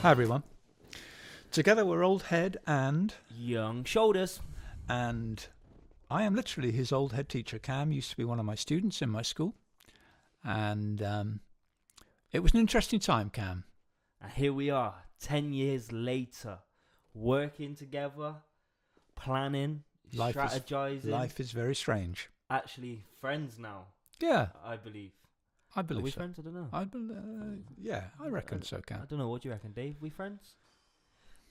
Hi everyone. Together we're Old Head and Young Shoulders. And I am literally his old head teacher. Cam used to be one of my students in my school. And it was an interesting time, Cam. And here we are, 10 years later, working together, planning, strategizing. Life is very strange. Actually, friends now. Yeah. I believe. I believe Are we so. friends? I don't know. I reckon so, Cam. I don't know. What do you reckon, Dave? We friends?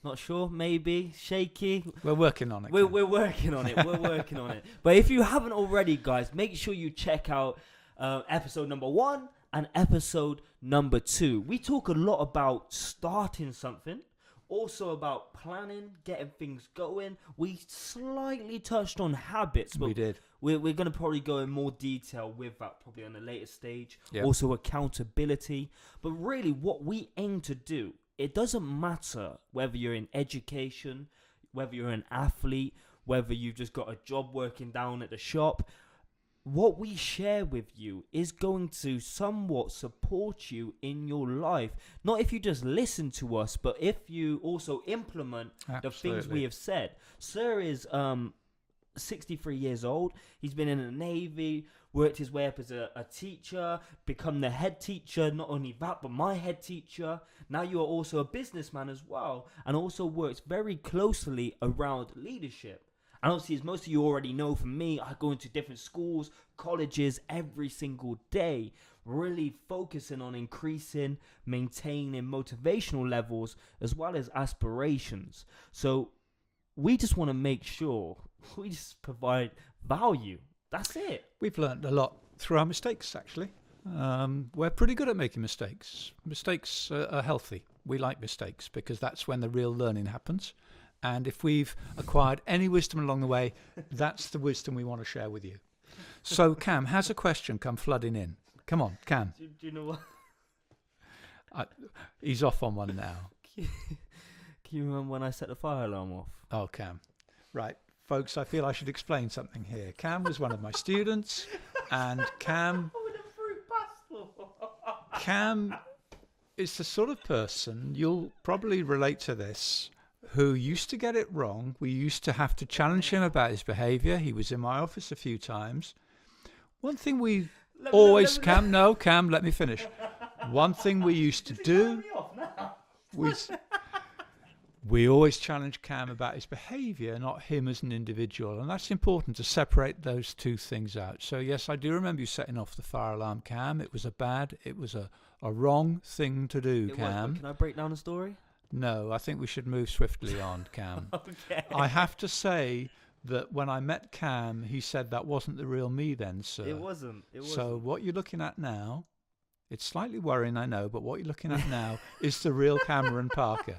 Not sure. Maybe. Shaky. We're working on it. We're working on it. We're working on it. But if you haven't already, guys, make sure you check out episode number 1 and episode number 2. We talk a lot about starting something. Also about planning, getting things going. We slightly touched on habits. But we did. We're going to probably go in more detail with that probably on a later stage. Yep. Also accountability. But really what we aim to do, it doesn't matter whether you're in education, whether you're an athlete, whether you've just got a job working down at the shop. What we share with you is going to somewhat support you in your life. Not if you just listen to us, but if you also implement the things we have said. Sir is 63 years old. He's been in the Navy, worked his way up as a teacher, become the head teacher. Not only that, but my head teacher. Now you are also a businessman as well, and also works very closely around leadership. And obviously, as most of you already know from me, I go into different schools, colleges every single day, really focusing on increasing, maintaining motivational levels as well as aspirations. So we just want to make sure we just provide value. That's it. We've learned a lot through our mistakes, actually. We're pretty good at making mistakes. Mistakes are healthy. We like mistakes because that's when the real learning happens. And if we've acquired any wisdom along the way, that's the wisdom we want to share with you. So, Cam, has a question come flooding in? Come on, Cam. Do you know what? He's off on one now. Can you remember when I set the fire alarm off? Oh, Cam. Right. Folks, I feel I should explain something here. Cam was one of my students, and Cam is the sort of person, you'll probably relate to this, who used to get it wrong. We used to have to challenge him about his behaviour. He was in my office a few times. One thing we always... Cam, let me finish. One thing we used to do... We always challenge Cam about his behaviour, not him as an individual. And that's important to separate those two things out. So, yes, I do remember you setting off the fire alarm, Cam. It was a wrong thing to do, Cam. Can I break down the story? No, I think we should move swiftly on, Cam. Okay. I have to say that when I met Cam, he said that wasn't the real me then, sir. It wasn't. So what you're looking at now, it's slightly worrying, I know, but what you're looking at now is the real Cameron Parker.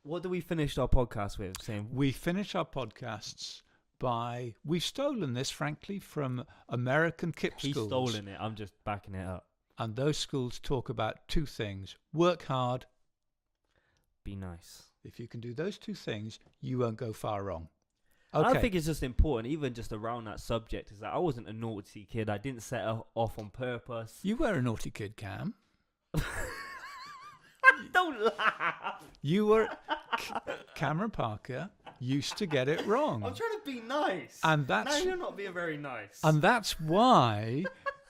What do we finish our podcast with? We finish our podcasts by... We've stolen this, frankly, from American KIPP schools. He's stolen it. I'm just backing it up. And those schools talk about two things. Work hard. Be nice. If you can do those two things, you won't go far wrong. Okay. I think it's just important, even just around that subject, is that I wasn't a naughty kid. I didn't set off on purpose. You were a naughty kid, Cam. Don't laugh. You were... Cameron Parker used to get it wrong. I'm trying to be nice. And that's... Now you're not being very nice. And that's why...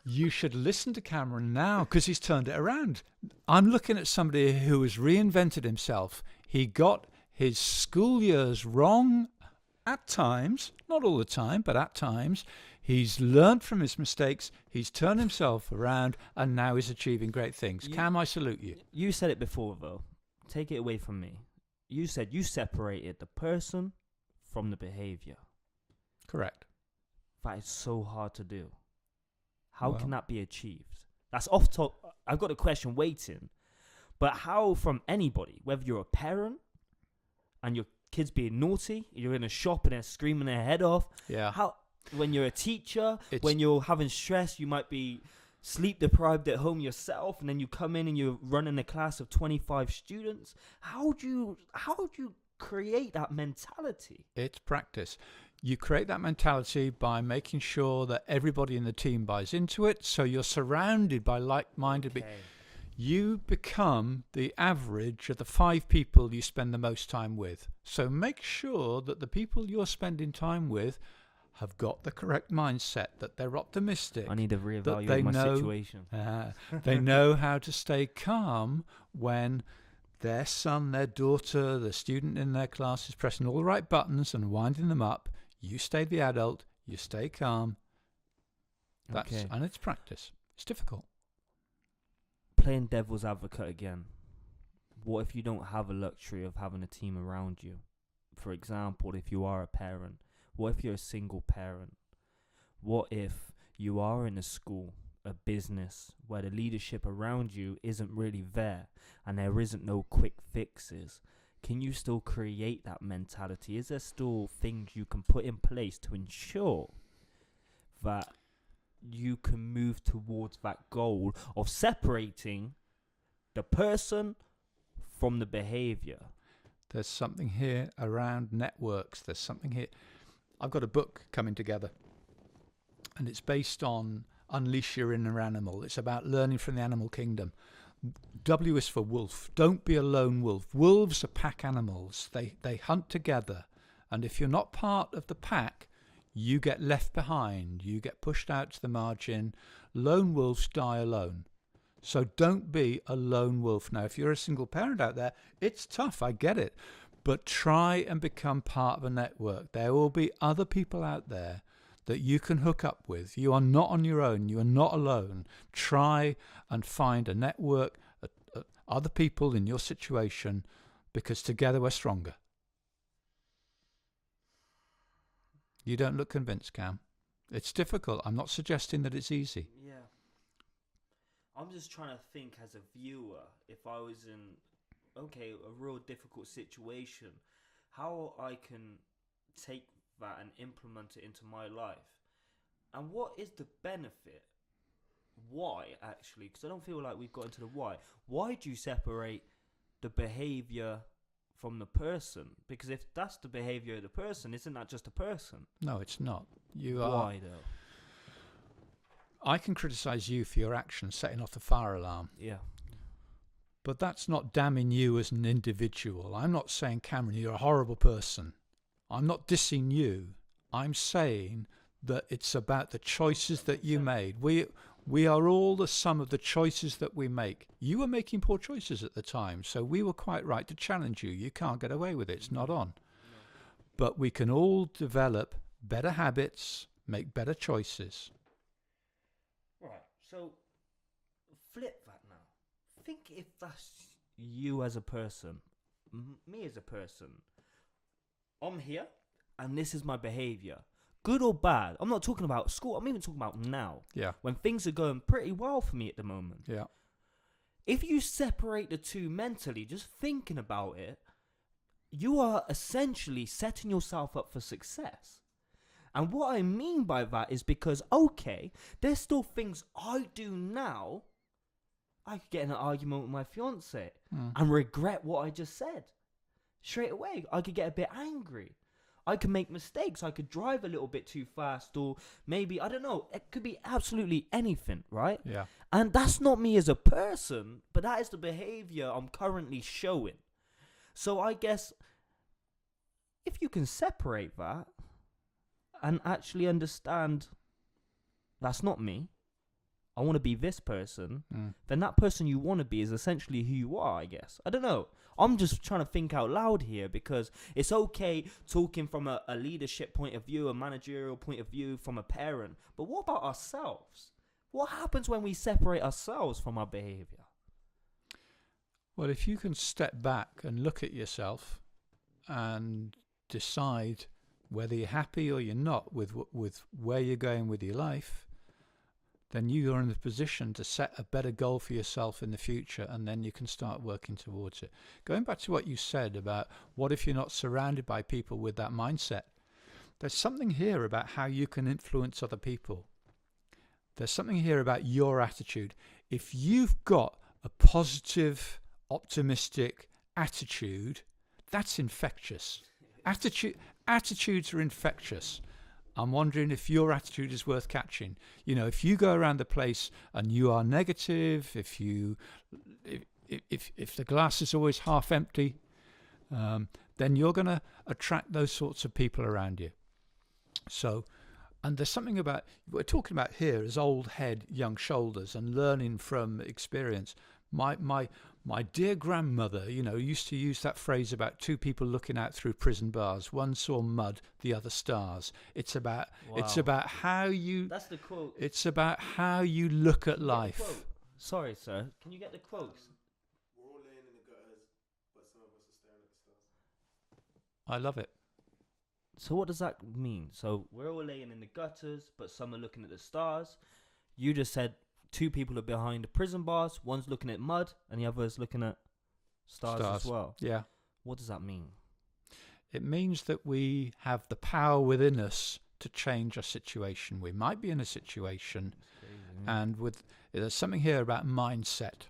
You should listen to Cameron now because he's turned it around. I'm looking at somebody who has reinvented himself. He got his school years wrong at times, not all the time, but at times. He's learned from his mistakes. He's turned himself around and now he's achieving great things. Cam, I salute you. You said it before, though. Take it away from me. You said you separated the person from the behavior. Correct. That is so hard to do. How can that be achieved? That's off top. I've got a question waiting. But how from anybody, whether you're a parent and your kid's being naughty, you're in a shop and they're screaming their head off. Yeah. How, when you're a teacher, when you're having stress, you might be sleep deprived at home yourself, and then you come in and you're running a class of 25 students. How do you create that mentality? It's practice. You create that mentality by making sure that everybody in the team buys into it. So you're surrounded by like-minded people. you become the average of the 5 people you spend the most time with. So make sure that the people you're spending time with have got the correct mindset, that they're optimistic. I need to reevaluate my situation. They know how to stay calm when their son, their daughter, the student in their class is pressing all the right buttons and winding them up. You stay the adult, you stay calm. And it's practice. It's difficult. Playing devil's advocate again. What if you don't have a luxury of having a team around you? For example, if you are a parent, what if you're a single parent? What if you are in a school, a business, where the leadership around you isn't really there and there isn't no quick fixes? Can you still create that mentality? Is there still things you can put in place to ensure that you can move towards that goal of separating the person from the behavior? There's something here around networks. There's something here. I've got a book coming together, and it's based on Unleash Your Inner Animal. It's about learning from the animal kingdom. W is for wolf. Don't be a lone wolf. Wolves are pack animals. They hunt together, and if you're not part of the pack, you get left behind. You get pushed out to the margin. Lone wolves die alone. So don't be a lone wolf. Now, if you're a single parent out there, it's tough. I get it. But try and become part of a network. There will be other people out there that you can hook up with. You are not on your own. You are not alone. Try and find a network, other people in your situation, because together we're stronger. You don't look convinced, Cam. It's difficult. I'm not suggesting that it's easy. Yeah. I'm just trying to think as a viewer, if I was in, a real difficult situation, how I can take that and implement it into my life. And what is the benefit? Why, actually? Because I don't feel like we've got into the why. Why do you separate the behavior from the person? Because if that's the behavior of the person, isn't that just a person? No, it's not. Why, though? I can criticize you for your actions setting off the fire alarm. Yeah. But that's not damning you as an individual. I'm not saying, Cameron, you're a horrible person. I'm not dissing you. I'm saying that it's about the choices that you made. We are all the sum of the choices that we make. You were making poor choices at the time, so we were quite right to challenge you. You can't get away with it. It's not on. No. But we can all develop better habits, make better choices. Right, so flip that now. Think if that's you as a person, me as a person. I'm here, and this is my behavior. Good or bad? I'm not talking about school. I'm even talking about now. Yeah. When things are going pretty well for me at the moment. Yeah. If you separate the two mentally, just thinking about it, you are essentially setting yourself up for success. And what I mean by that is because, there's still things I do now. I could get in an argument with my fiance and regret what I just said. Straight away, I could get a bit angry. I could make mistakes. I could drive a little bit too fast, or maybe, I don't know, it could be absolutely anything, right? Yeah. And that's not me as a person, but that is the behavior I'm currently showing. So I guess if you can separate that and actually understand that's not me, I want to be this person, then that person you want to be is essentially who you are, I guess. I don't know. I'm just trying to think out loud here, because it's okay talking from a leadership point of view, a managerial point of view, from a parent. But what about ourselves? What happens when we separate ourselves from our behavior? Well, if you can step back and look at yourself and decide whether you're happy or you're not with where you're going with your life, then you are in the position to set a better goal for yourself in the future, and then you can start working towards it. Going back to what you said about what if you're not surrounded by people with that mindset, there's something here about how you can influence other people. There's something here about your attitude. If you've got a positive, optimistic attitude, that's infectious. Attitudes are infectious. I'm wondering if your attitude is worth catching. You know, if you go around the place and you are negative, if the glass is always half empty, then you're going to attract those sorts of people around you. So, and there's something about, we're talking about here is old head, young shoulders, and learning from experience. My dear grandmother, you know, used to use that phrase about two people looking out through prison bars. One saw mud, the other stars. It's about how you. That's the quote. It's about how you look at life. Sorry, sir. Can you get the quotes? We're all laying in the gutters, but some of us are staring at the stars. I love it. So what does that mean? So we're all laying in the gutters, but some are looking at the stars. You just said two people are behind the prison bars. One's looking at mud, and the other is looking at stars as well. Yeah. What does that mean? It means that we have the power within us to change a situation. We might be in a situation, and there's something here about mindset.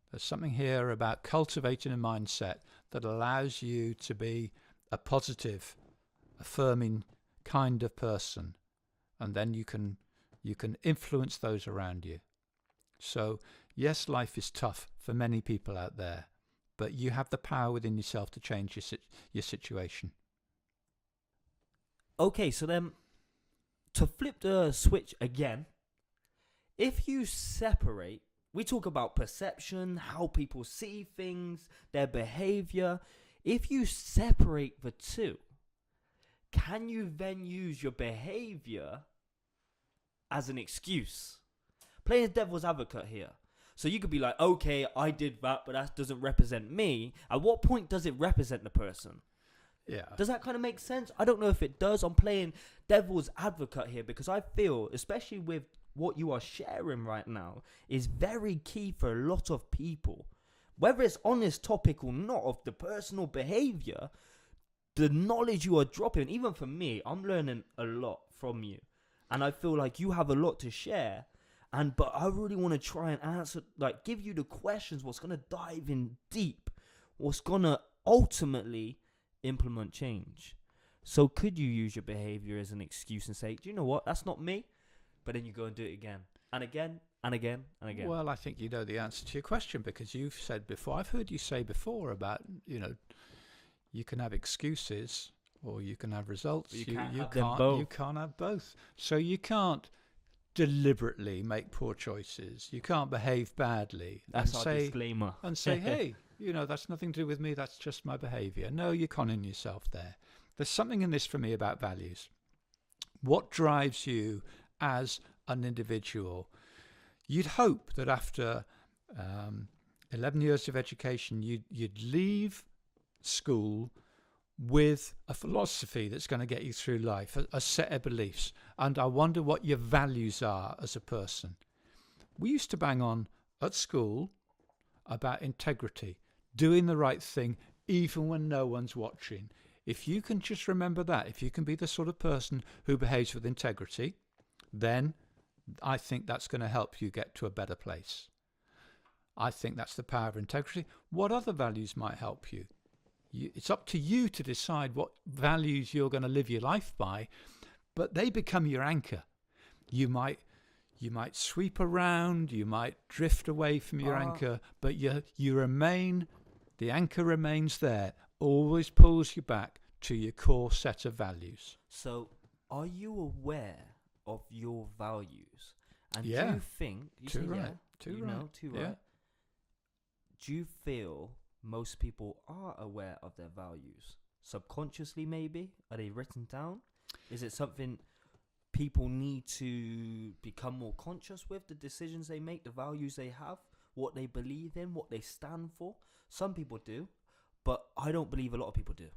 There's something here about cultivating a mindset that allows you to be a positive, affirming kind of person, and then you can influence those around you. So yes, life is tough for many people out there, but you have the power within yourself to change your situation. Okay, so then to flip the switch again, if you separate, we talk about perception, how people see things, their behavior. If you separate the two, can you then use your behavior as an excuse? Playing devil's advocate here. So you could be like, okay, I did that, but that doesn't represent me. At what point does it represent the person? Yeah. Does that kind of make sense? I don't know if it does. I'm playing devil's advocate here because I feel, especially with what you are sharing right now, is very key for a lot of people. Whether it's on this topic or not of the personal behavior, the knowledge you are dropping, even for me, I'm learning a lot from you. And I feel like you have a lot to share. But I really want to try and answer, like give you the questions, what's going to dive in deep, what's going to ultimately implement change. So could you use your behavior as an excuse and say, do you know what, that's not me? But then you go and do it again and again and again and again. Well, I think you know the answer to your question because you've said before, I've heard you say before about, you know, you can have excuses or you can have results. You can't have both. So you can't deliberately make poor choices. You can't behave badly. That's our disclaimer. And say, hey, you know, that's nothing to do with me. That's just my behavior. No, you're conning yourself there. There's something in this for me about values. What drives you as an individual? You'd hope that after 11 years of education, you'd leave school with a philosophy that's going to get you through life, a set of beliefs. And I wonder what your values are as a person. We used to bang on at school about integrity, doing the right thing, even when no one's watching. If you can just remember that, if you can be the sort of person who behaves with integrity, then I think that's going to help you get to a better place. I think that's the power of integrity. What other values might help you? It's up to you to decide what values you're going to live your life by, but they become your anchor. You might sweep around, you might drift away from your anchor, but you remain, the anchor remains there, always pulls you back to your core set of values. So, are you aware of your values? And Yeah. do you think, Too right. Right. Do you feel most people are aware of their values? Subconsciously, maybe? Are they written down? Is it something people need to become more conscious with, the decisions they make, the values they have, what they believe in, what they stand for? Some people do, but I don't believe a lot of people do.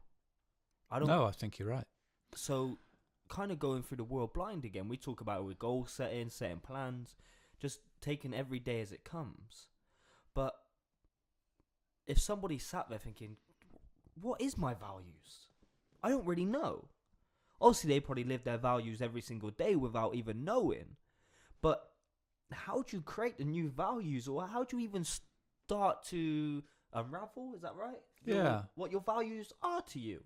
No, I think you're right. So, kind of going through the world blind again, we talk about it with goal setting plans, just taking every day as it comes. But if somebody sat there thinking, what is my values? I don't really know. Obviously, they probably live their values every single day without even knowing. But how do you create the new values, or how do you even start to unravel? Is that right? Yeah. What your values are to you?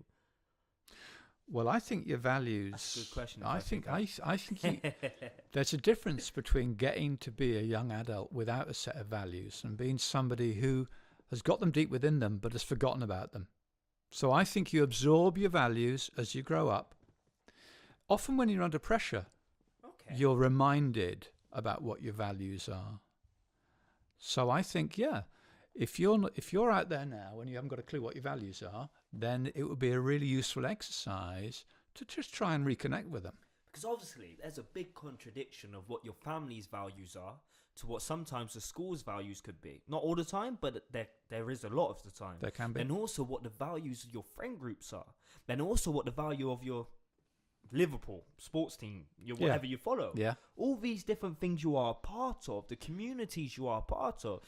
Well, I think your values. That's a good question. if I think I I think there's a difference between getting to be a young adult without a set of values and being somebody who has got them deep within them but has forgotten about them. So I think you absorb your values as you grow up. Often when you're under pressure, Okay. you're reminded about what your values are. So I think, yeah, if you're out there now and you haven't got a clue what your values are, then it would be a really useful exercise to just try and reconnect with them. Because obviously, there's a big contradiction of what your family's values are to what sometimes the school's values could be. Not all the time, but there is a lot of the time. There can be. Then also what the values of your friend groups are. Then also what the value of your Liverpool sports team, your whatever you follow. Yeah. All these different things you are a part of, the communities you are a part of,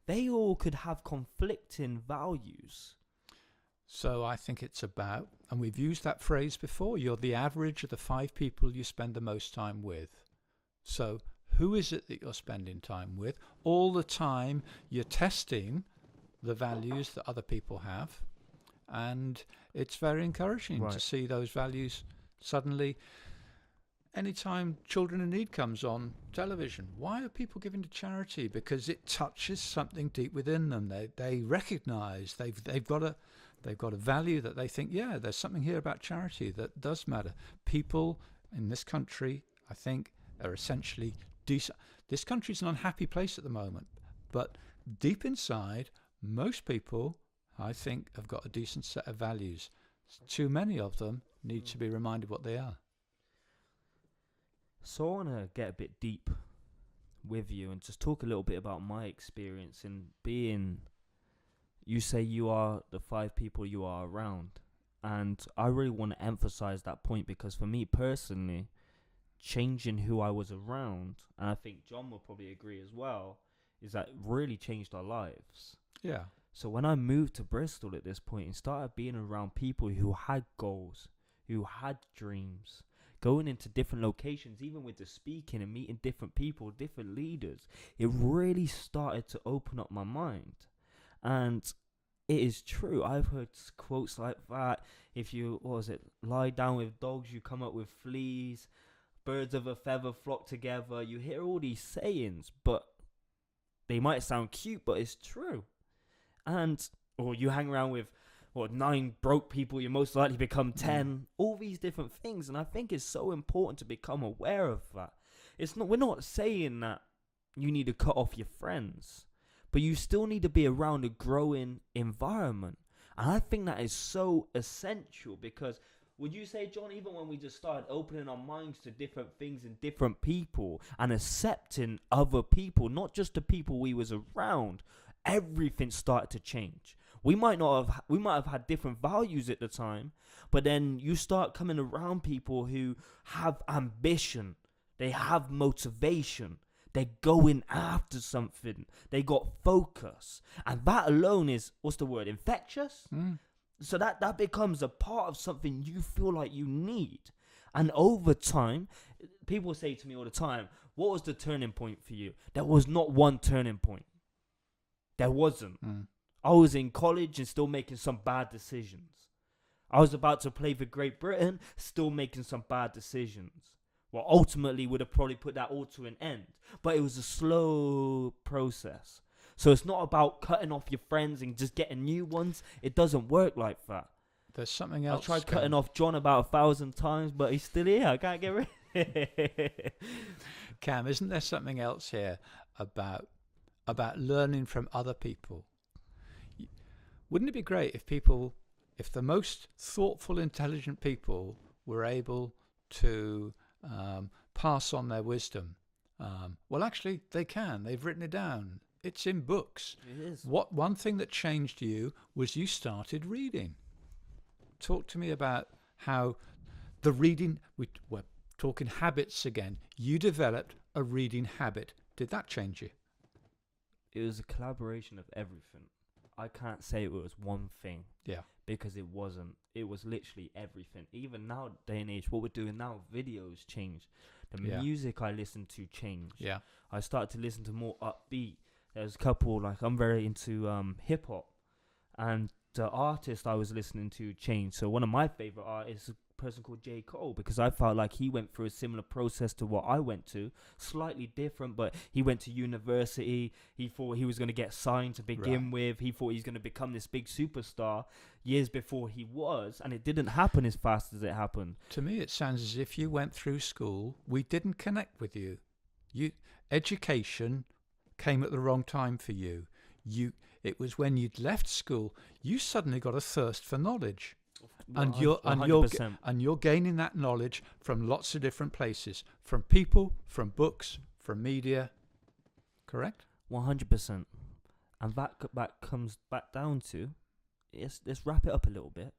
they all could have conflicting values. So I think it's about, and we've used that phrase before, you're the average of the 5 people you spend the most time with. So who is it that you're spending time with? All the time you're testing the values that other people have. And it's very encouraging to see those values suddenly. Anytime Children in Need comes on television, why are people giving to charity? Because it touches something deep within them. They recognise they've got a value that they think, yeah, there's something here about charity that does matter. People in this country, I think, are essentially decent. This country's an unhappy place at the moment, but deep inside, most people, I think, have got a decent set of values. Too many of them need to be reminded what they are. So I want to get a bit deep with you and just talk a little bit about my experience in being, you say you are the 5 people you are around. And I really want to emphasize that point because for me personally, changing who I was around, and I think John will probably agree as well, is that really changed our lives. Yeah. So when I moved to Bristol at this point and started being around people who had goals, who had dreams, going into different locations, even with the speaking and meeting different people, different leaders, it really started to open up my mind. And it is true. I've heard quotes like that. If you, lie down with dogs, you come up with fleas. Birds of a feather flock together. You hear all these sayings, but they might sound cute, but it's true. Or you hang around with 9 broke people, you most likely become 10. All these different things, and I think it's so important to become aware of that. We're not saying that you need to cut off your friends, but you still need to be around a growing environment. And I think that is so essential because, would you say, John, even when we just started opening our minds to different things and different people and accepting other people, not just the people we was around, everything started to change. We might have had different values at the time, but then you start coming around people who have ambition, they have motivation, they're going after something, they got focus, and that alone is, infectious? So that becomes a part of something you feel like you need. And over time, people say to me all the time, what was the turning point for you? There was not one turning point. There wasn't. I was in college and still making some bad decisions. I was about to play for Great Britain, still making some bad decisions. Well, ultimately would have probably put that all to an end. But it was a slow process. So it's not about cutting off your friends and just getting new ones. It doesn't work like that. There's something else. I tried cutting off John about 1,000 times, but he's still here. I can't get rid. Cam, isn't there something else here about learning from other people? Wouldn't it be great if the most thoughtful, intelligent people were able to pass on their wisdom? Well, actually, they can. They've written it down. It's in books. It is. One thing that changed you was you started reading. Talk to me about how the reading, we're talking habits again. You developed a reading habit. Did that change you? It was a collaboration of everything. I can't say it was one thing. Yeah. Because it wasn't. It was literally everything. Even now, day and age, what we're doing now, videos changed. The music I listened to changed. Yeah. I started to listen to more upbeat. There's a couple, I'm very into hip hop. And the artist I was listening to changed. So one of my favorite artists, person called J. Cole, because I felt like he went through a similar process to what I went to, slightly different, but he went to university. He thought he was going to get signed to begin with. He thought he's going to become this big superstar years before he was, and it didn't happen as fast as it happened. To me, it sounds as if you went through school, we didn't connect with you. Education came at the wrong time for you. It was when you'd left school, you suddenly got a thirst for knowledge. And you're gaining that knowledge from lots of different places, from people, from books, from media. Correct? 100%. And that comes back down to, let's wrap it up a little bit.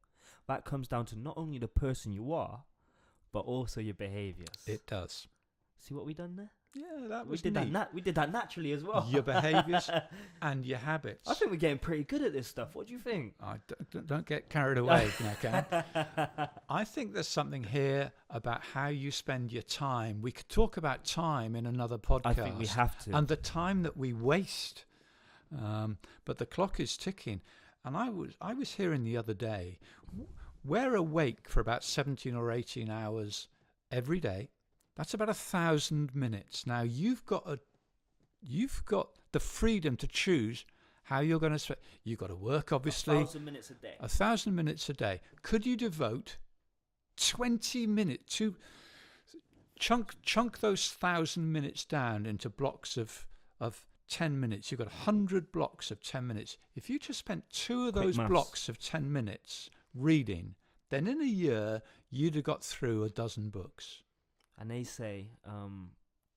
That comes down to not only the person you are, but also your behaviors. It does. See what we done there? Yeah, that We was did neat. that. We did that naturally as well. Your behaviors and your habits. I think we're getting pretty good at this stuff. What do you think? Don't get carried away, Cam. I think there's something here about how you spend your time. We could talk about time in another podcast. I think we have to. And the time that we waste. But the clock is ticking. And I was hearing the other day, we're awake for about 17 or 18 hours every day. That's about 1,000 minutes. Now you've got the freedom to choose how you're going to spend. You've got to work, obviously. 1,000 minutes a day. 1,000 minutes a day. Could you devote 20 minutes to chunk those 1,000 minutes down into blocks of 10 minutes? You've got 100 blocks of 10 minutes. If you just spent 2 of those blocks of 10 minutes reading, then in a year you'd have got through a dozen books. And they say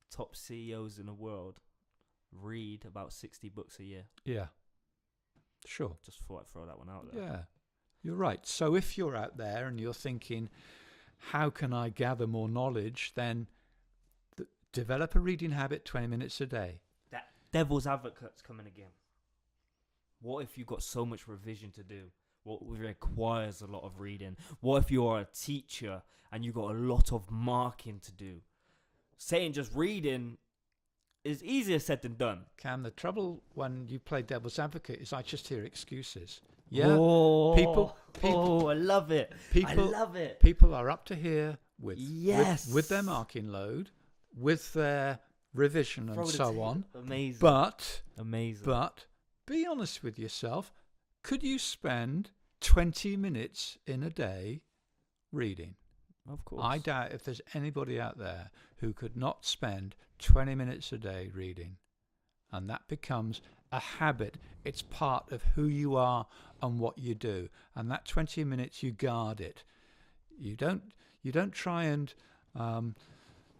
top CEOs in the world read about 60 books a year. Yeah, sure. Just thought I'd throw that one out there. Yeah, you're right. So if you're out there and you're thinking, how can I gather more knowledge, then develop a reading habit 20 minutes a day. That devil's advocate's coming again. What if you've got so much revision to do? What requires a lot of reading? What if you're a teacher and you've got a lot of marking to do? Saying just reading is easier said than done. Cam, the trouble when you play devil's advocate is I just hear excuses. Yeah, oh, people. Oh, I love it. I love it. People are up to here with their marking load, with their revision and so on. Amazing. But be honest with yourself. Could you spend 20 minutes in a day reading? Of course. I doubt if there's anybody out there who could not spend 20 minutes a day reading. And that becomes a habit. It's part of who you are and what you do. And that 20 minutes, you guard it. You don't try and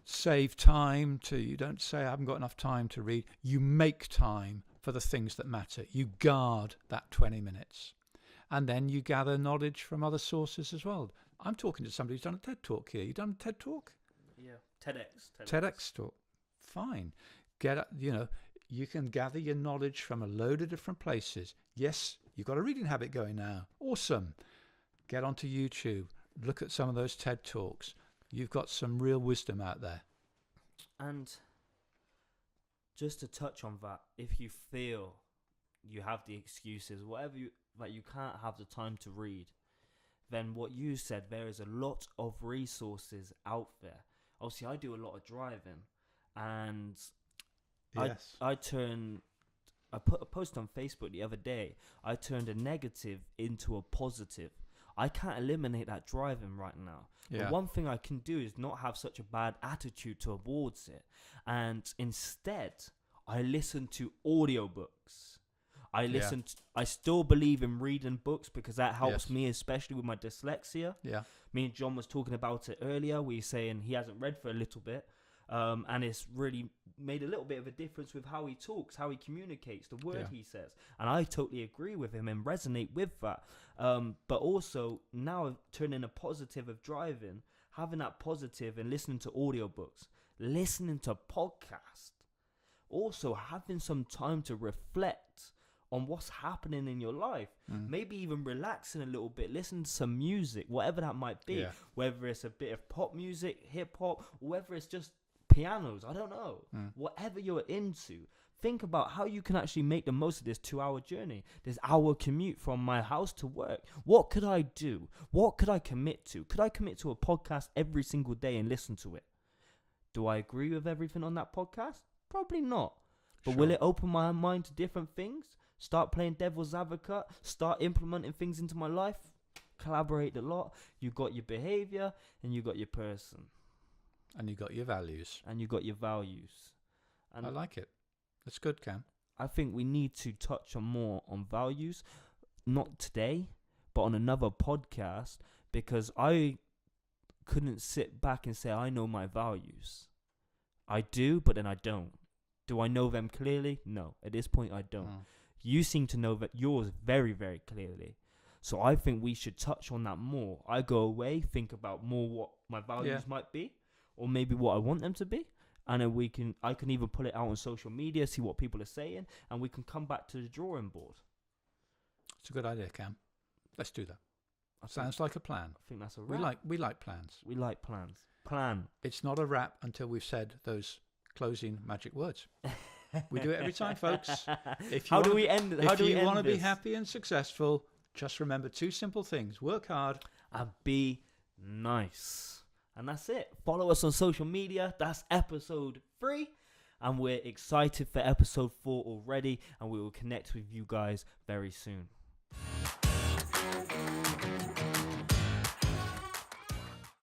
save time. You don't say, I haven't got enough time to read. You make time for the things that matter. You guard that 20 minutes. And then you gather knowledge from other sources as well. I'm talking to somebody who's done a TED Talk here. You done a TED Talk? Yeah, TEDx. TEDx talk. Fine. You can gather your knowledge from a load of different places. Yes, you've got a reading habit going now. Awesome. Get onto YouTube. Look at some of those TED Talks. You've got some real wisdom out there. And just to touch on that, if you feel you have the excuses, you can't have the time to read, then what you said, there is a lot of resources out there. Obviously, I do a lot of driving, and yes. I put a post on Facebook the other day. I turned a negative into a positive. I can't eliminate that driving right now. Yeah. But one thing I can do is not have such a bad attitude towards it. And instead, I listen to audiobooks. I still believe in reading books because that helps me, especially with my dyslexia. Yeah. Me and John was talking about it earlier. We were saying he hasn't read for a little bit. And it's really made a little bit of a difference with how he talks, how he communicates, the word he says. And I totally agree with him and resonate with that. But also now turning a positive of driving, having that positive and listening to audiobooks, listening to podcasts, also having some time to reflect on what's happening in your life. Maybe even relaxing a little bit, listen to some music, whatever that might be, whether it's a bit of pop music, hip hop, or whether it's just pianos, I don't know. Whatever you're into, Think about how you can actually make the most of this 2-hour journey, this hour commute from my house to work. What could I do? What could I commit to? Could I commit to a podcast every single day and listen to it? Do I agree with everything on that podcast? Probably not. But will it open my mind to different things? Start playing devil's advocate? Start implementing things into my life? Collaborate a lot. You got your behavior and you got your person. And you got your values. And you got your values. And I like it. That's good, Cam. I think we need to touch on more on values, not today, but on another podcast, because I couldn't sit back and say I know my values. I do, but then I don't. Do I know them clearly? No. At this point, I don't. You seem to know that yours very, very clearly. So I think we should touch on that more. I go away, think about more what my values might be, or maybe what I want them to be. And then I can even put it out on social media, see what people are saying, and we can come back to the drawing board. It's a good idea, Cam. Let's do that. Sounds like a plan. I think that's a wrap. We like plans. We like plans. Plan. It's not a wrap until we've said those closing magic words. We do it every time, folks. If you want to be happy and successful, just remember 2 simple things. Work hard. And be nice. And that's it. Follow us on social media. That's episode 3. And we're excited for episode 4 already. And we will connect with you guys very soon.